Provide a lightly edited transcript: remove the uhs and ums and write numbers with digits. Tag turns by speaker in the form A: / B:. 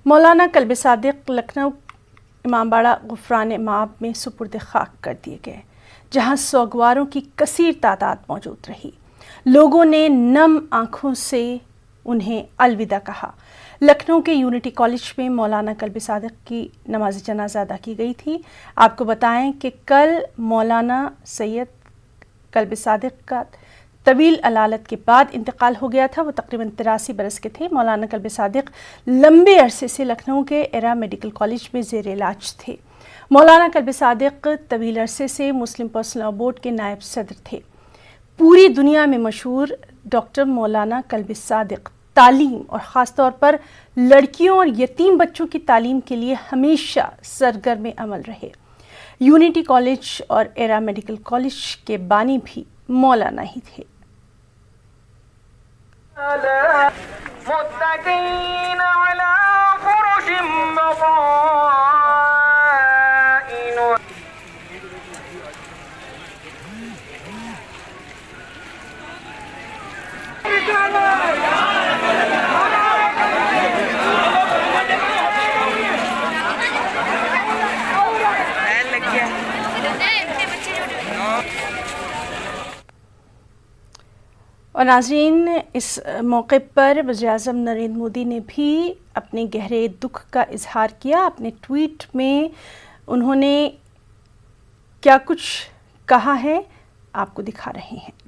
A: مولانا club صادق لکھنؤ امام باڑہ غفران مآب میں سپرد خاک کر دیے گئے، جہاں سوگواروں کی کثیر تعداد موجود رہی۔ لوگوں نے نم آنکھوں سے انہیں الوداع کہا۔ لکھنؤ کے یونٹی کالج میں مولانا کلب صادق کی نماز جنازہ ادا کی گئی تھی۔ آپ کو بتائیں کہ کل مولانا سید کلب صادق کا طویل علالت کے بعد انتقال ہو گیا تھا۔ وہ تقریباً 83 برس کے تھے۔ مولانا کلب صادق لمبے عرصے سے لکھنؤ کے ایرا میڈیکل کالج میں زیر علاج تھے۔ مولانا کلب صادق طویل عرصے سے مسلم پرسنل لاء بورڈ کے نائب صدر تھے۔ پوری دنیا میں مشہور ڈاکٹر مولانا کلب صادق تعلیم اور خاص طور پر لڑکیوں اور یتیم بچوں کی تعلیم کے لیے ہمیشہ سرگرم عمل رہے۔ یونٹی کالج اور ایرا میڈیکل کالج کے بانی بھی مولانا ہی تھے۔ اور ناظرین، اس موقع پر وزیراعظم نریندر مودی نے بھی اپنے گہرے دکھ کا اظہار کیا۔ اپنے ٹویٹ میں انہوں نے کیا کچھ کہا ہے آپ کو دکھا رہے ہیں۔